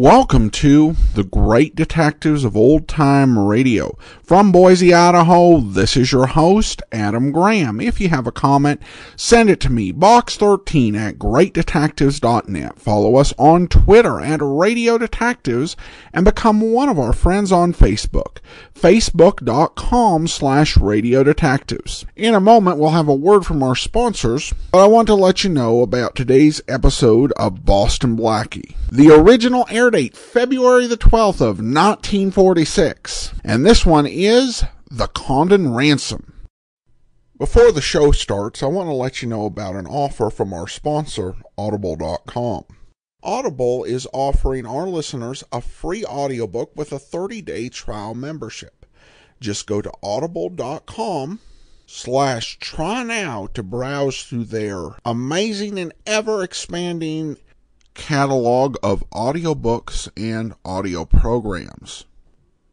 Welcome to the Great Detectives of Old Time Radio. From Boise, Idaho, this is your host, Adam Graham. If you have a comment, send it to me, box13 at greatdetectives.net. Follow us on Twitter at Radio Detectives and become one of our friends on Facebook, facebook.com/Radio Detectives. In a moment, we'll have a word from our sponsors, but I want to let you know about today's episode of Boston Blackie. The original air date February the 12th of 1946, and this one is The Condon Ransom. Before the show starts, I want to let you know about an offer from our sponsor, Audible.com. Audible is offering our listeners a free audiobook with a 30-day trial membership. Just go to audible.com/trynow to browse through their amazing and ever-expanding catalog of audiobooks and audio programs.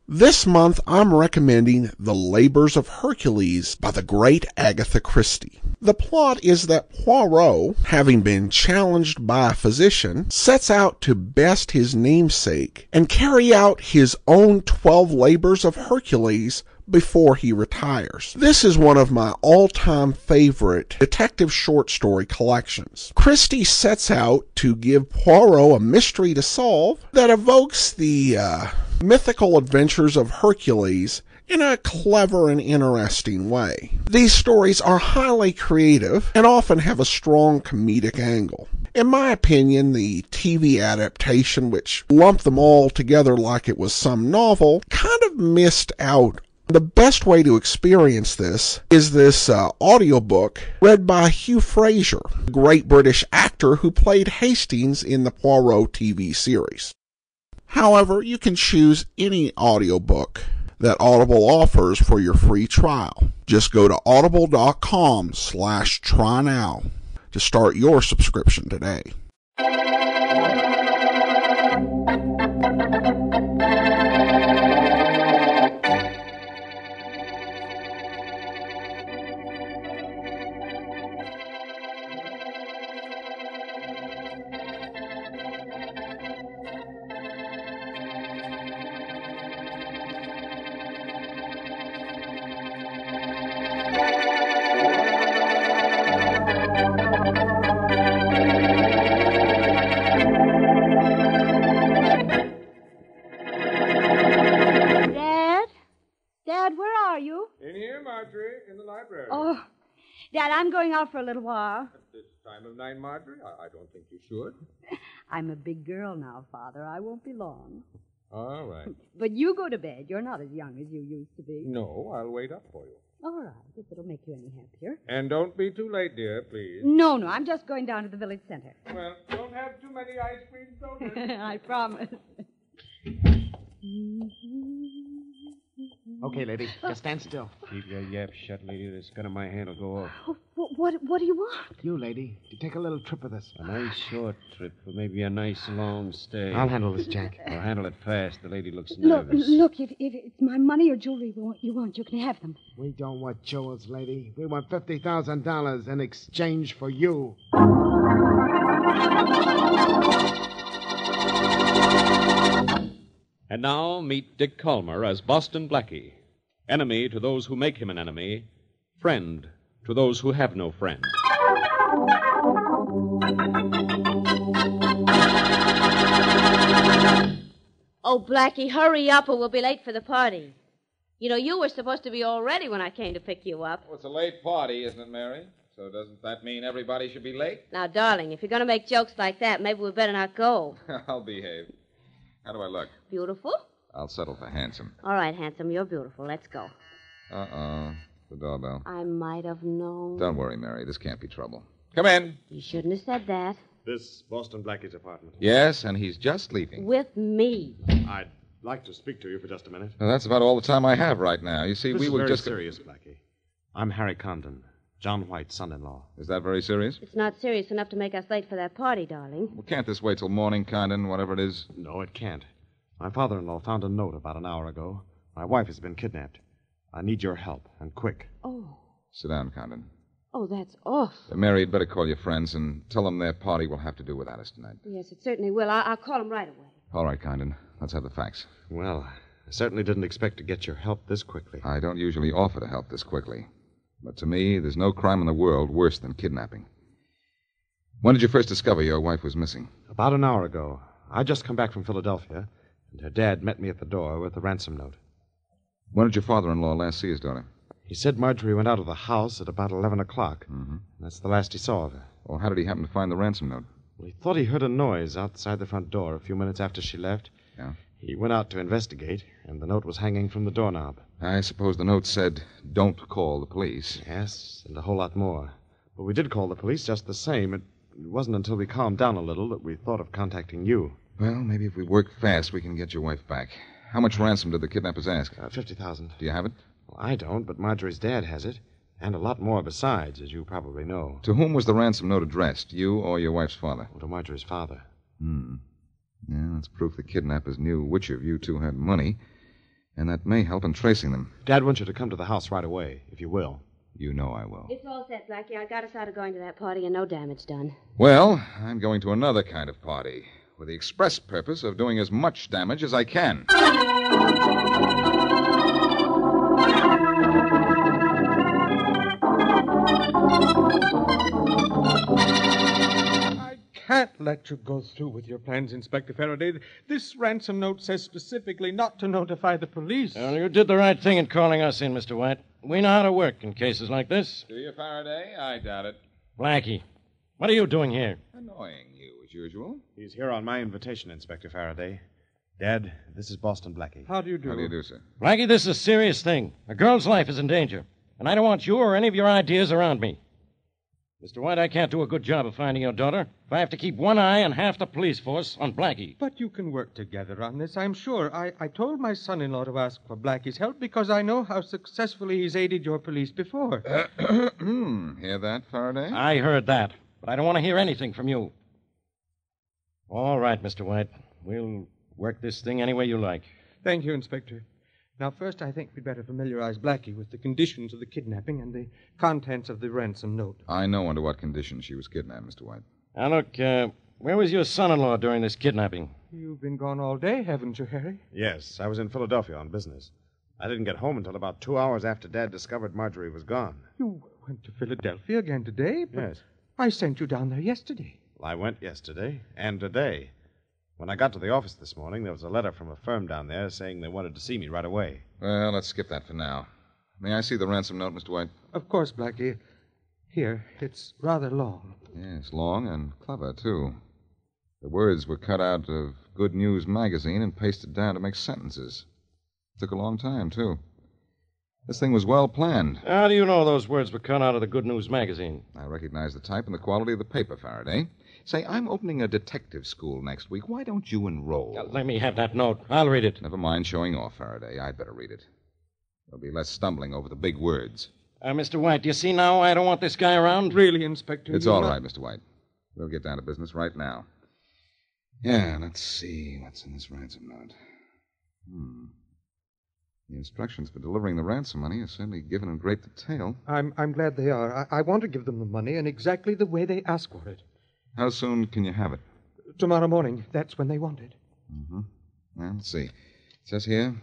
This month, I'm recommending The Labors of Hercules by the great Agatha Christie. The plot is that Poirot, having been challenged by a physician, sets out to best his namesake and carry out his own 12 labors of Hercules before he retires. This is one of my all-time favorite detective short story collections. Christie sets out to give Poirot a mystery to solve that evokes the mythical adventures of Hercules in a clever and interesting way. These stories are highly creative and often have a strong comedic angle. In my opinion, the TV adaptation, which lumped them all together like it was some novel, kind of missed out. The best way to experience this is this audiobook read by Hugh Fraser, the great British actor who played Hastings in the Poirot TV series. However, you can choose any audiobook that Audible offers for your free trial. Just go to audible.com/trynow to start your subscription today. In the library. Oh, Dad, I'm going out for a little while. At this time of night, Marjorie? I don't think you should. I'm a big girl now, Father. I won't be long. All right. But you go to bed. You're not as young as you used to be. No, I'll wait up for you. All right, if it'll make you any happier. And don't be too late, dear, please. No, I'm just going down to the village center. Well, don't have too many ice cream sodas. I promise. Okay, lady, just stand still. Keep your yap shut, lady. This gun in my hand will go off. Oh, what do you want? You, lady, to take a little trip with us. A nice short trip, or maybe a nice long stay. I'll handle this, Jack. I'll handle it fast. The lady looks nervous. Look, if it's my money or jewelry you want, you can have them. We don't want jewels, lady. We want $50,000 in exchange for you. And now meet Dick Calmer as Boston Blackie. Enemy to those who make him an enemy. Friend to those who have no friend. Oh, Blackie, hurry up or we'll be late for the party. You know, you were supposed to be all ready when I came to pick you up. Well, it's a late party, isn't it, Mary? So doesn't that mean everybody should be late? Now, darling, if you're going to make jokes like that, maybe we better not go. I'll behave. How do I look? Beautiful? I'll settle for handsome. All right, handsome, you're beautiful. Let's go. Uh-oh. The doorbell. I might have known. Don't worry, Mary. This can't be trouble. Come in. You shouldn't have said that. This Boston Blackie's apartment. Yes, and he's just leaving. With me. I'd like to speak to you for just a minute. Well, that's about all the time I have right now. You see, This we is were very just... serious, Blackie. I'm Harry Condon, John White's son-in-law. Is that very serious? It's not serious enough to make us late for that party, darling. Well, can't this wait till morning, Condon, whatever it is? No, it can't. My father-in-law found a note about an hour ago. My wife has been kidnapped. I need your help, and quick. Oh. Sit down, Condon. Oh, that's awful. Mary, you'd better call your friends and tell them their party will have to do without us tonight. Yes, it certainly will. I'll call them right away. All right, Condon. Let's have the facts. Well, I certainly didn't expect to get your help this quickly. I don't usually offer to help this quickly. But to me, there's no crime in the world worse than kidnapping. When did you first discover your wife was missing? About an hour ago. I'd just come back from Philadelphia, and her dad met me at the door with the ransom note. When did your father-in-law last see his daughter? He said Marjorie went out of the house at about 11 o'clock. Mm-hmm. That's the last he saw of her. Well, how did he happen to find the ransom note? Well, he thought he heard a noise outside the front door a few minutes after she left. Yeah? He went out to investigate, and the note was hanging from the doorknob. I suppose the note said, don't call the police. Yes, and a whole lot more. But we did call the police just the same. It wasn't until we calmed down a little that we thought of contacting you. Well, maybe if we work fast, we can get your wife back. How much ransom did the kidnappers ask? $50,000. Do you have it? Well, I don't, but Marjorie's dad has it. And a lot more besides, as you probably know. To whom was the ransom note addressed, you or your wife's father? Well, to Marjorie's father. Yeah, that's proof the kidnappers knew which of you two had money, and that may help in tracing them. Dad wants you to come to the house right away, if you will. You know I will. It's all set, Blackie. I got us out of going to that party and no damage done. Well, I'm going to another kind of party, with the express purpose of doing as much damage as I can. Can't let you go through with your plans, Inspector Faraday. This ransom note says specifically not to notify the police. Well, you did the right thing in calling us in, Mr. White. We know how to work in cases like this. Do you, Faraday? I doubt it. Blackie, what are you doing here? Annoying you, as usual. He's here on my invitation, Inspector Faraday. Dad, this is Boston Blackie. How do you do? How do you do, sir? Blackie, this is a serious thing. A girl's life is in danger, and I don't want you or any of your ideas around me. Mr. White, I can't do a good job of finding your daughter if I have to keep one eye on half the police force on Blackie. But you can work together on this, I'm sure. I told my son-in-law to ask for Blackie's help because I know how successfully he's aided your police before. Hear that, Faraday? I heard that, but I don't want to hear anything from you. All right, Mr. White. We'll work this thing any way you like. Thank you, Inspector. Now, first, I think we'd better familiarize Blackie with the conditions of the kidnapping and the contents of the ransom note. I know under what conditions she was kidnapped, Mr. White. Now, look, where was your son-in-law during this kidnapping? You've been gone all day, haven't you, Harry? Yes, I was in Philadelphia on business. I didn't get home until about 2 hours after Dad discovered Marjorie was gone. You went to Philadelphia again today? But Yes. I sent you down there yesterday. Well, I went yesterday and today. When I got to the office this morning, there was a letter from a firm down there saying they wanted to see me right away. Well, let's skip that for now. May I see the ransom note, Mr. White? Of course, Blackie. Here, it's rather long. Yes, long and clever, too. The words were cut out of Good News magazine and pasted down to make sentences. Took a long time, too. This thing was well planned. How do you know those words were cut out of the Good News magazine? I recognize the type and the quality of the paper, Faraday. Say, I'm opening a detective school next week. Why don't you enroll? Let me have that note. I'll read it. Never mind showing off, Faraday. I'd better read it. There'll be less stumbling over the big words. Mr. White, do you see now I don't want this guy around? Really, Inspector? It's all right, Mr. White. We'll get down to business right now. Yeah, let's see what's in this ransom note. The instructions for delivering the ransom money are certainly given in great detail. I'm glad they are. I want to give them the money in exactly the way they ask for it. How soon can you have it? Tomorrow morning. That's when they want it. Well, let's see. It says here,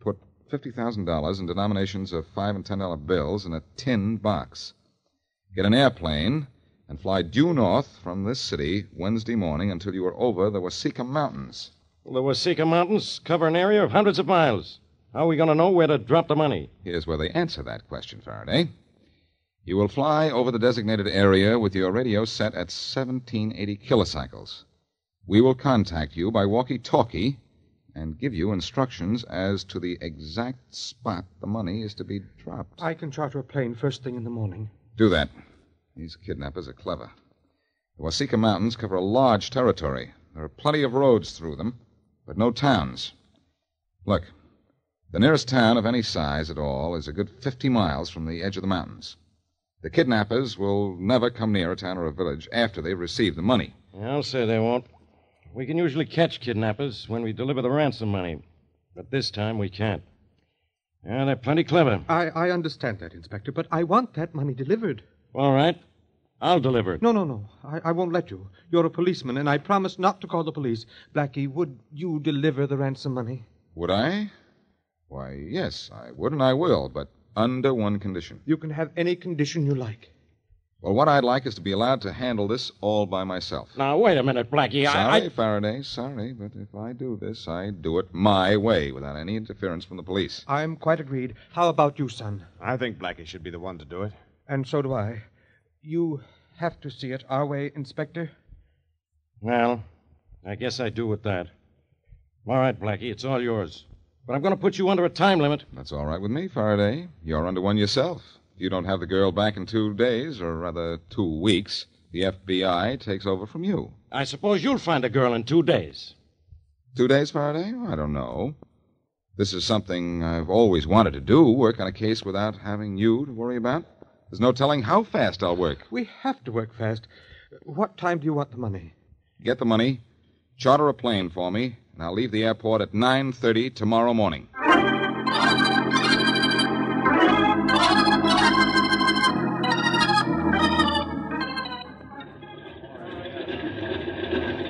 put $50,000 in denominations of $5 and $10 bills in a tin box. Get an airplane and fly due north from this city Wednesday morning until you are over the Wasika Mountains. Well, the Wasika Mountains cover an area of hundreds of miles. How are we going to know where to drop the money? Here's where they answer that question, Faraday. You will fly over the designated area with your radio set at 1780 kilocycles. We will contact you by walkie-talkie and give you instructions as to the exact spot the money is to be dropped. I can charter a plane first thing in the morning. Do that. These kidnappers are clever. The Wasika Mountains cover a large territory. There are plenty of roads through them, but no towns. Look, the nearest town of any size at all is a good 50 miles from the edge of the mountains. The kidnappers will never come near a town or a village after they've received the money. I'll say they won't. We can usually catch kidnappers when we deliver the ransom money. But this time we can't. Yeah, they're plenty clever. I understand that, Inspector, but I want that money delivered. All right. I'll deliver it. No. I won't let you. You're a policeman, and I promise not to call the police. Blackie, would you deliver the ransom money? Would I? Why, yes, I would, and I will, but under one condition. You can have any condition you like. Well, what I'd like is to be allowed to handle this all by myself. Now, wait a minute, Blackie. Sorry, Faraday, sorry, but if I do this, I do it my way, without any interference from the police. I'm quite agreed. How about you, son? I think Blackie should be the one to do it. And so do I. You have to see it our way, Inspector. Well, I guess I do with that. All right, Blackie, it's all yours. But I'm going to put you under a time limit. That's all right with me, Faraday. You're under one yourself. If you don't have the girl back in 2 days, or rather 2 weeks, the FBI takes over from you. I suppose you'll find a girl in 2 days. 2 days, Faraday? I don't know. This is something I've always wanted to do, work on a case without having you to worry about. There's no telling how fast I'll work. We have to work fast. What time do you want the money? Get the money, charter a plane for me, and I'll leave the airport at 9:30 tomorrow morning.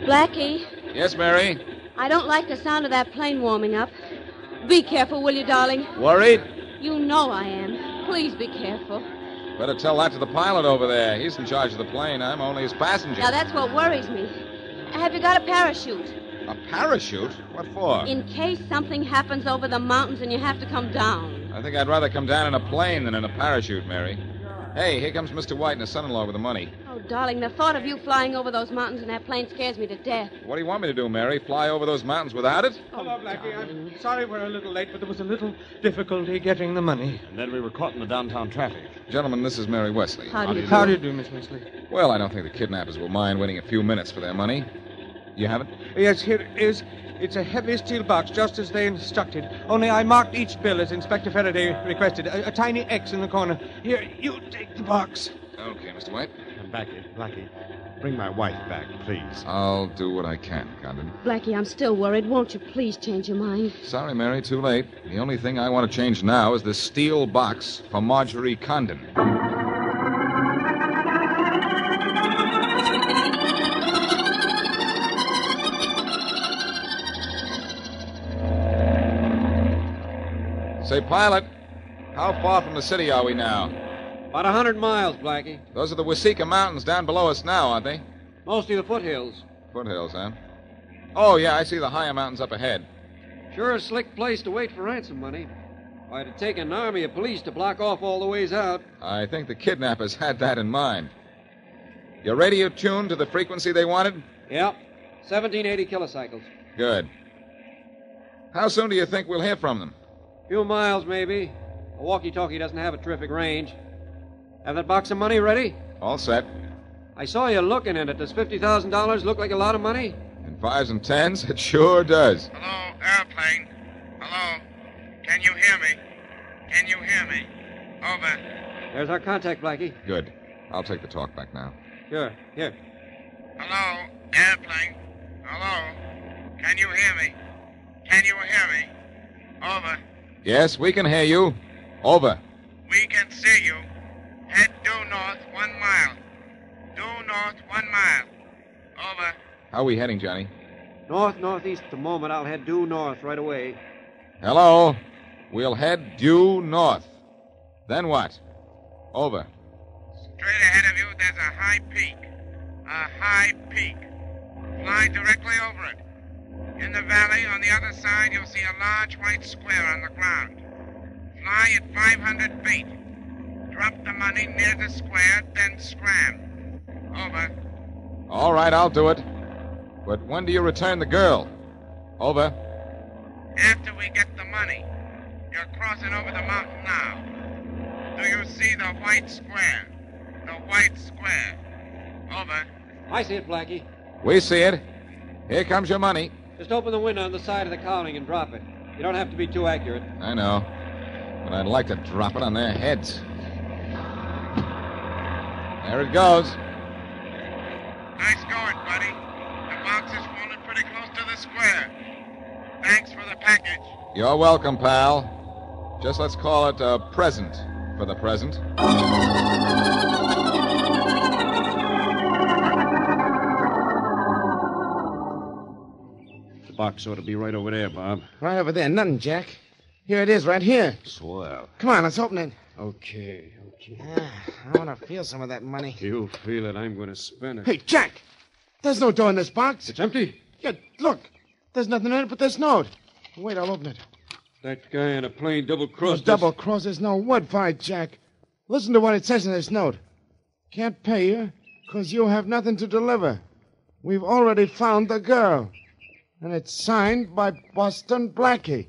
Blackie, Yes, Mary? I don't like the sound of that plane warming up. Be careful, will you, darling? Worried? You know I am. Please be careful. Better tell that to the pilot over there. He's in charge of the plane. I'm only his passenger. Now, that's what worries me. Have you got a parachute? A parachute? What for? In case something happens over the mountains and you have to come down. I think I'd rather come down in a plane than in a parachute, Mary. Hey, here comes Mr. White and his son-in-law with the money. Oh, darling, the thought of you flying over those mountains in that plane scares me to death. What do you want me to do, Mary? Fly over those mountains without it? Hello, Blackie. I'm sorry we're a little late, but there was a little difficulty getting the money. And then we were caught in the downtown traffic. Gentlemen, this is Mary Wesley. How do you How do you do, Miss Wesley? Well, I don't think the kidnappers will mind waiting a few minutes for their money. You have it? Yes, here it is. It's a heavy steel box, just as they instructed. Only I marked each bill as Inspector Faraday requested. A tiny X in the corner. Here, you take the box. Okay, Mr. White. And Blackie, bring my wife back, please. I'll do what I can, Condon. Blackie, I'm still worried. Won't you please change your mind? Sorry, Mary, too late. The only thing I want to change now is this steel box for Marjorie Condon. Say, pilot, how far from the city are we now? About 100 miles, Blackie. Those are the Wasika Mountains down below us now, aren't they? Mostly the foothills. Foothills, huh? Oh, yeah, I see the higher mountains up ahead. Sure a slick place to wait for ransom money. Why, it'd take an army of police to block off all the ways out. I think the kidnappers had that in mind. Your radio tuned to the frequency they wanted? Yep. 1780 kilocycles. Good. How soon do you think we'll hear from them? Few miles, maybe. A walkie-talkie doesn't have a terrific range. Have that box of money ready? All set. I saw you looking at it. Does $50,000 look like a lot of money? In 5s and 10s, it sure does. Hello, airplane. Hello. Can you hear me? Can you hear me? Over. There's our contact, Blackie. Good. I'll take the talk back now. Sure. Here. Hello, airplane. Hello. Can you hear me? Can you hear me? Over. Yes, we can hear you. Over. We can see you. Head due north 1 mile. Due north 1 mile. Over. How are we heading, Johnny? Northeast at the moment. I'll head due north right away. Hello. We'll head due north. Then what? Over. Straight ahead of you, there's a high peak. A high peak. Fly directly over it. In the valley, on the other side, you'll see a large white square on the ground. Fly at 500 feet. Drop the money near the square, then scram. Over. All right, I'll do it. But when do you return the girl? Over. After we get the money. You're crossing over the mountain now. Do you see the white square? The white square. Over. I see it, Blackie. We see it. Here comes your money. Just open the window on the side of the cowling and drop it. You don't have to be too accurate. I know. But I'd like to drop it on their heads. There it goes. Nice going, buddy. The box is falling pretty close to the square. Thanks for the package. You're welcome, pal. Just let's call it a present for the present. box ought to be right over there, Bob. Right over there. Nothing, Jack. Here it is, right here. Swell. Come on, let's open it. Okay. I want to feel some of that money. You feel it, I'm going to spend it. Hey, Jack! There's no door in this box. It's empty? Yeah, look. There's nothing in it but this note. Wait, I'll open it. That guy in a plane double-crossed us. Double-cross, there's no word for it, Jack. Listen to what it says in this note. Can't pay you because you have nothing to deliver. We've already found the girl. And it's signed by Boston Blackie.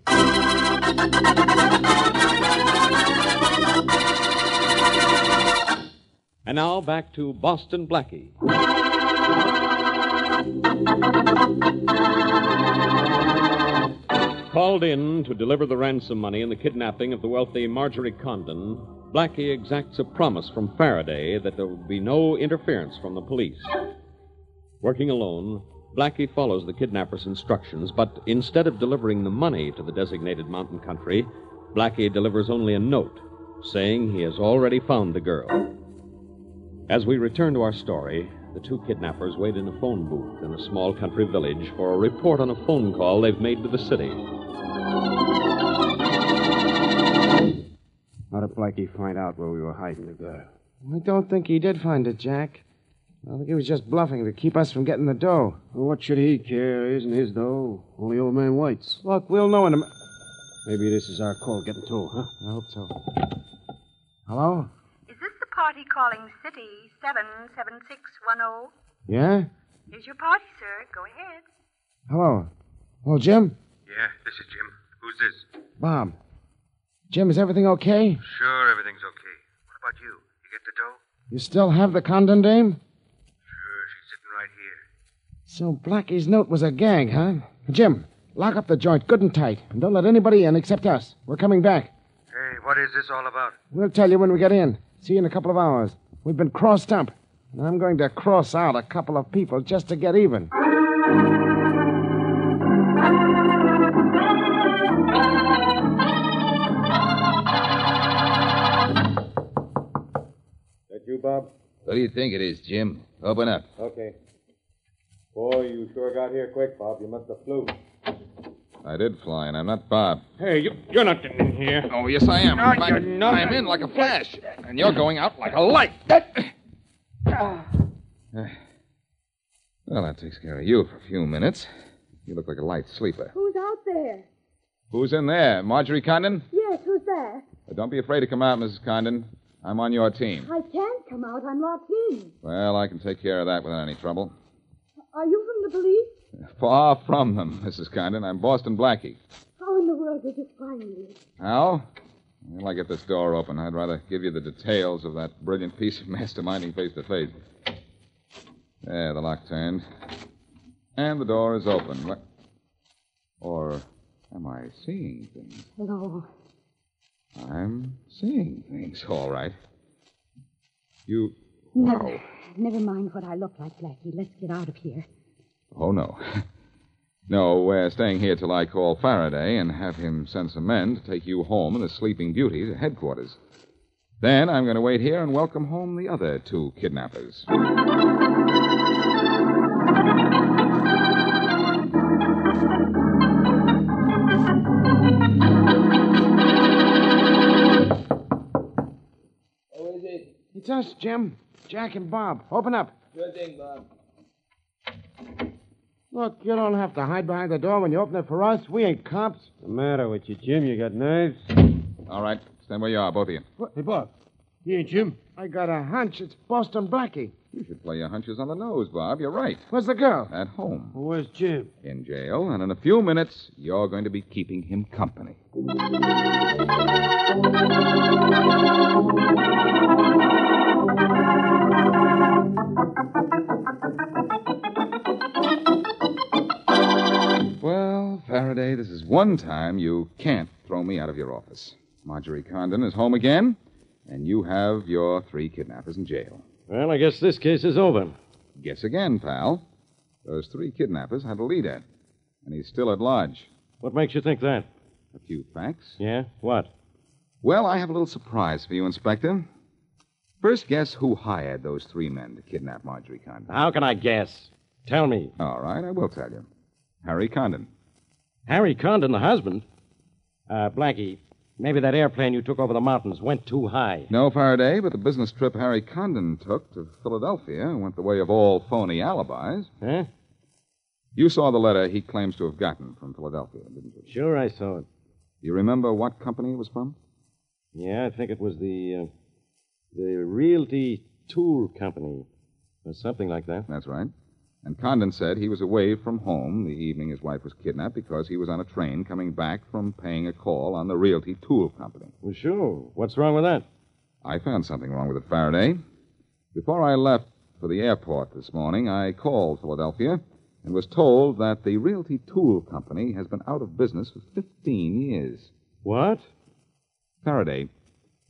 And now back to Boston Blackie. Called in to deliver the ransom money in the kidnapping of the wealthy Marjorie Condon, Blackie exacts a promise from Faraday that there will be no interference from the police. Working alone, Blackie follows the kidnapper's instructions, but instead of delivering the money to the designated mountain country, Blackie delivers only a note saying he has already found the girl. As we return to our story, the two kidnappers wait in a phone booth in a small country village for a report on a phone call they've made to the city. How did Blackie find out where we were hiding the girl? I don't think he did find it, Jack. I think he was just bluffing to keep us from getting the dough. Well, what should he care? It isn't his dough. Only old man White's. Look, we'll know in a... Maybe this is our call getting through, huh? I hope so. Hello? Is this the party calling City 77610? Yeah? Here's your party, sir. Go ahead. Hello? Oh, Jim? Yeah, this is Jim. Who's this? Bob. Jim, is everything okay? Sure, everything's okay. What about you? You get the dough? You still have the Condon dame? Sure, she's sitting right here. So Blackie's note was a gag, huh? Jim, lock up the joint good and tight, and don't let anybody in except us. We're coming back. Hey, what is this all about? We'll tell you when we get in. See you in a couple of hours. We've been crossed up, and I'm going to cross out a couple of people just to get even. That you, Bob? What do you think it is, Jim? Open up. Okay. Boy, you sure got here quick, Bob. You must have flew. I did fly, and I'm not Bob. Hey, you're not getting in here. Oh, yes, I am. No, In fact, you're not. I'm in like a flash, and you're going out like a light. Well, that takes care of you for a few minutes. You look like a light sleeper. Who's out there? Who's in there? Marjorie Condon? Yes, who's there? Don't be afraid to come out, Mrs. Condon. I'm on your team. I can't come out. I'm locked in. Well, I can take care of that without any trouble. Are you from the police? Far from them, Mrs. Condon. I'm Boston Blackie. How in the world did you find me? How? Well, I get this door open. I'd rather give you the details of that brilliant piece of masterminding face to face. There, the lock turned. And the door is open. Or am I seeing things? No. I'm seeing things, all right. You... Never mind what I look like, Blackie. Let's get out of here. Oh, no. No, we're staying here till I call Faraday and have him send some men to take you home and the Sleeping Beauty to headquarters. Then I'm going to wait here and welcome home the other two kidnappers. Who is it? It's us, Jim. Jack and Bob. Open up. Sure thing, Bob. Look, you don't have to hide behind the door when you open it for us. We ain't cops. What's the matter with you, Jim? You got knives? All right. Stand where you are, both of you. What? Hey, Bob. You ain't Jim? I got a hunch. It's Boston Blackie. You should play your hunches on the nose, Bob. You're right. Where's the girl? At home. Where's Jim? In jail, and in a few minutes, you're going to be keeping him company. Well, Faraday, this is one time you can't throw me out of your office. Marjorie Condon is home again, and you have your three kidnappers in jail. Well, I guess this case is over. Guess again, pal. Those three kidnappers had a leader, and he's still at large. What makes you think that? A few facts. Yeah? What? Well, I have a little surprise for you, Inspector. First, guess who hired those three men to kidnap Marjorie Condon? How can I guess? Tell me. All right, I will tell you. Harry Condon. Harry Condon, the husband? Blackie, maybe that airplane you took over the mountains went too high. No, Faraday, but the business trip Harry Condon took to Philadelphia went the way of all phony alibis. Huh? You saw the letter he claims to have gotten from Philadelphia, didn't you? Sure, I saw it. Do you remember what company it was from? Yeah, I think it was the Realty Tool Company, or something like that. That's right. And Condon said he was away from home the evening his wife was kidnapped because he was on a train coming back from paying a call on the Realty Tool Company. Well, sure. What's wrong with that? I found something wrong with it, Faraday. Before I left for the airport this morning, I called Philadelphia and was told that the Realty Tool Company has been out of business for 15 years. What? Faraday,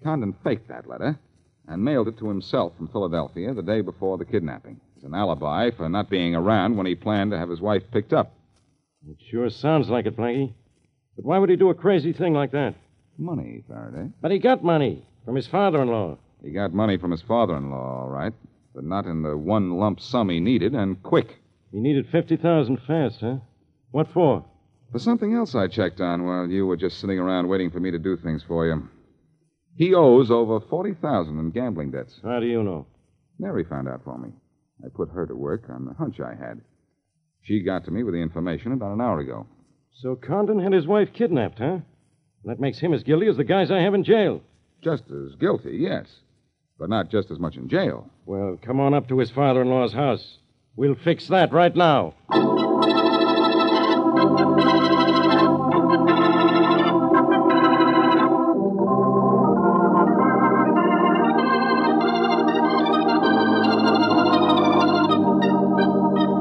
Condon faked that letter and mailed it to himself from Philadelphia the day before the kidnapping. It's an alibi for not being around when he planned to have his wife picked up. It sure sounds like it, Blackie. But why would he do a crazy thing like that? Money, Faraday. But he got money from his father-in-law. He got money from his father-in-law, all right, but not in the one lump sum he needed, and quick. He needed $50,000 fast, huh? What for? For something else I checked on while you were just sitting around waiting for me to do things for you. He owes over $40,000 in gambling debts. How do you know? Mary found out for me. I put her to work on the hunch I had. She got to me with the information about an hour ago. So Condon had his wife kidnapped, huh? That makes him as guilty as the guys I have in jail. Just as guilty, yes. But not just as much in jail. Well, come on up to his father-in-law's house. We'll fix that right now.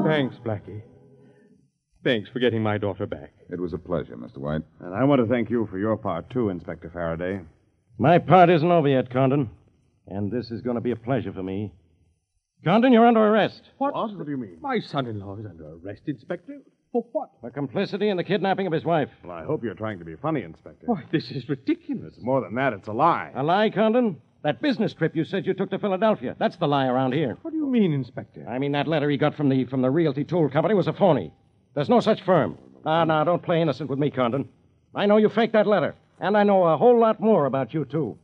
Thanks, Blackie. Thanks for getting my daughter back. It was a pleasure, Mr. White. And I want to thank you for your part, too, Inspector Faraday. My part isn't over yet, Condon. And this is going to be a pleasure for me. Condon, you're under arrest. What? What do you mean? My son-in-law is under arrest, Inspector. For what? For complicity in the kidnapping of his wife. Well, I hope you're trying to be funny, Inspector. Why, this is ridiculous. It's more than that. It's a lie. A lie, Condon? That business trip you said you took to Philadelphia. That's the lie around here. What do you mean, Inspector? I mean that letter he got from the Realty Tool Company was a phony. There's no such firm. Now, don't play innocent with me, Condon. I know you faked that letter. And I know a whole lot more about you, too.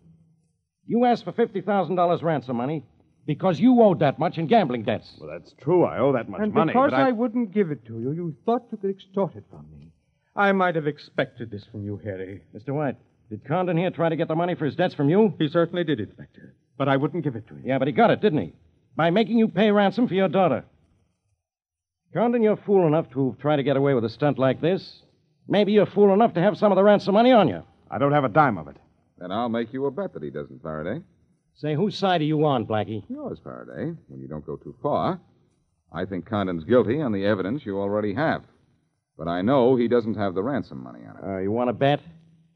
You asked for $50,000 ransom money because you owed that much in gambling debts. Well, that's true. I owe that much And money. because but I wouldn't give it to you, you thought you could extort it from me. I might have expected this from you, Harry. Mr. White, did Condon here try to get the money for his debts from you? He certainly did, Inspector. But I wouldn't give it to him. Yeah, but he got it, didn't he? By making you pay ransom for your daughter. Condon, you're fool enough to try to get away with a stunt like this. Maybe you're fool enough to have some of the ransom money on you. I don't have a dime of it. Then I'll make you a bet that he doesn't, Faraday. Say, whose side are you on, Blackie? Yours, Faraday, when you don't go too far. I think Condon's guilty on the evidence you already have. But I know he doesn't have the ransom money on it. You want to bet?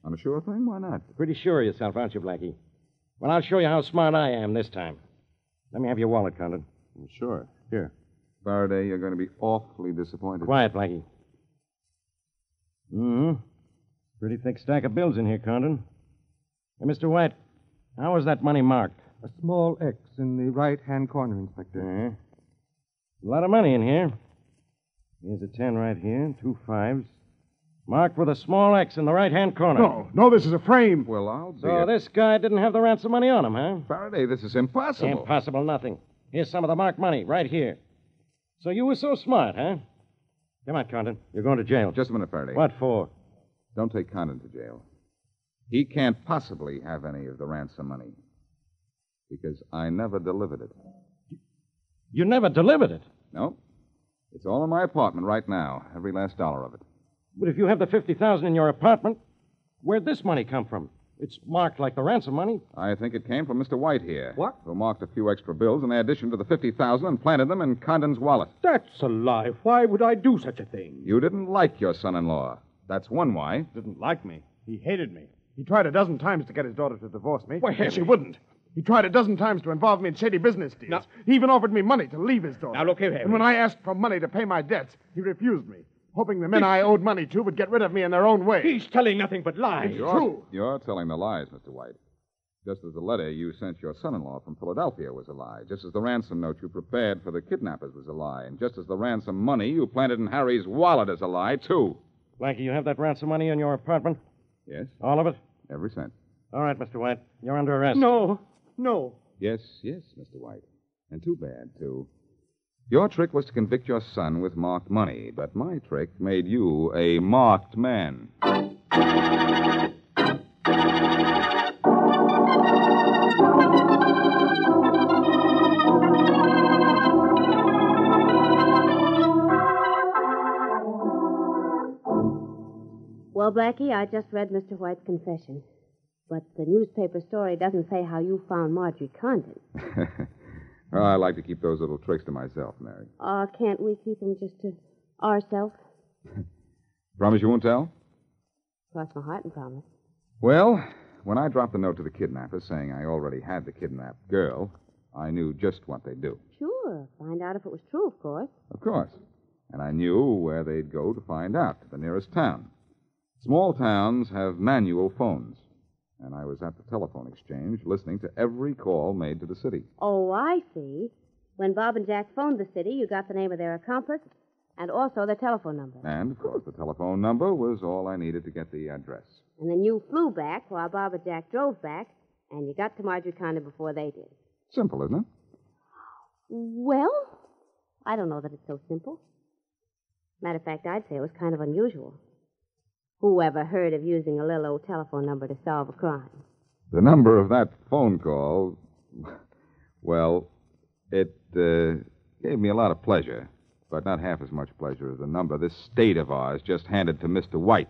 On a sure thing? Why not? Pretty sure of yourself, aren't you, Blackie? Well, I'll show you how smart I am this time. Let me have your wallet, Condon. Sure. Here. Faraday, you're going to be awfully disappointed. Quiet, Blackie. Pretty thick stack of bills in here, Condon. Hey, Mr. White, how was that money marked? A small X in the right-hand corner, Inspector. A lot of money in here. Here's a 10 right here, 2 5s. Marked with a small X in the right-hand corner. No, this is a frame. Well, I'll be... So this guy didn't have the ransom money on him, huh? Faraday, this is impossible. Impossible nothing. Here's some of the marked money right here. So you were so smart, huh? Come on, Condon. You're going to jail. Just a minute, Faraday. What for? Don't take Condon to jail. He can't possibly have any of the ransom money. Because I never delivered it. You never delivered it? No. It's all in my apartment right now. Every last dollar of it. But if you have the $50,000 in your apartment, where'd this money come from? It's marked like the ransom money. I think it came from Mr. White here. What? Who marked a few extra bills in addition to the $50,000 and planted them in Condon's wallet. That's a lie. Why would I do such a thing? You didn't like your son-in-law. That's one why. Didn't like me. He hated me. He tried a dozen times to get his daughter to divorce me. Why, and she wouldn't. He tried a dozen times to involve me in shady business deals. Now, he even offered me money to leave his daughter. Now, look here, Harry. And when I asked for money to pay my debts, he refused me, hoping the men I owed money to would get rid of me in their own way. He's telling nothing but lies. It's true. You're telling the lies, Mr. White. Just as the letter you sent your son-in-law from Philadelphia was a lie. Just as the ransom note you prepared for the kidnappers was a lie. And just as the ransom money you planted in Harry's wallet is a lie, too. Blackie, you have that ransom money in your apartment? Yes, All of it? every cent. All right, Mr. White. You're under arrest. No. Yes, Mr. White. And too bad, too. Your trick was to convict your son with marked money, but my trick made you a marked man. Well, Blackie, I just read Mr. White's confession. But the newspaper story doesn't say how you found Marjorie Condon. Well, I like to keep those little tricks to myself, Mary. Can't we keep them just to ourselves? Promise you won't tell? Cross my heart and promise. Well, when I dropped the note to the kidnappers saying I already had the kidnapped girl, I knew just what they'd do. Sure. Find out if it was true, of course. Of course. And I knew where they'd go to find out, the nearest town. Small towns have manual phones. And I was at the telephone exchange listening to every call made to the city. Oh, I see. When Bob and Jack phoned the city, you got the name of their accomplice and also their telephone number. And, of course, the telephone number was all I needed to get the address. And then you flew back while Bob and Jack drove back, and you got to Marjorie Condon before they did. Simple, isn't it? Well, I don't know that it's so simple. Matter of fact, I'd say it was kind of unusual. Who ever heard of using a little old telephone number to solve a crime? The number of that phone call, well, it gave me a lot of pleasure, but not half as much pleasure as the number this state of ours just handed to Mr. White.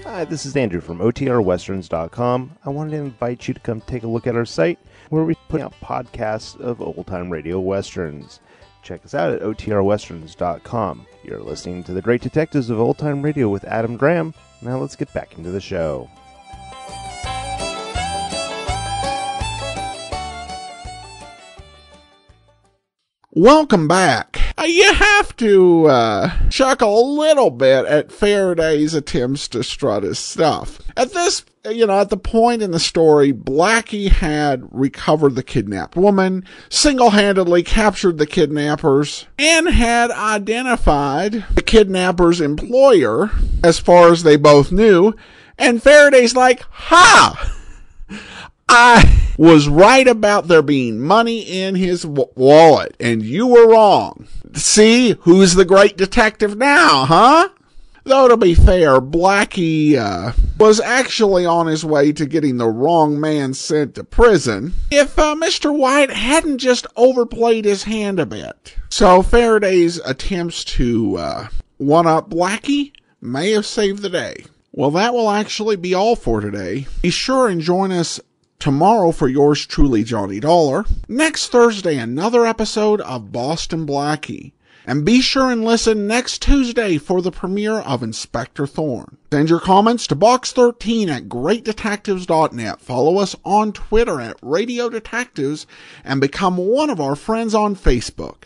Hi, this is Andrew from OTRWesterns.com. I wanted to invite you to come take a look at our site where we put out podcasts of old-time radio westerns. Check us out at OTRWesterns.com. You're listening to The Great Detectives of Old-Time Radio with Adam Graham. Now let's get back into the show. Welcome back. You have to chuckle a little bit at Faraday's attempts to strut his stuff. At this, at the point in the story, Blackie had recovered the kidnapped woman, single-handedly captured the kidnappers, and had identified the kidnapper's employer, as far as they both knew. And Faraday's like, ha! I was right about there being money in his wallet, and you were wrong. See, who's the great detective now, huh? Though, to be fair, Blackie was actually on his way to getting the wrong man sent to prison if Mr. White hadn't just overplayed his hand a bit. So Faraday's attempts to one-up Blackie may have saved the day. Well, that will actually be all for today. Be sure and join us tomorrow for yours truly, Johnny Dollar. Next Thursday, another episode of Boston Blackie. And be sure and listen next Tuesday for the premiere of Inspector Thorne. Send your comments to box13 at greatdetectives.net. Follow us on Twitter at Radio Detectives and become one of our friends on Facebook.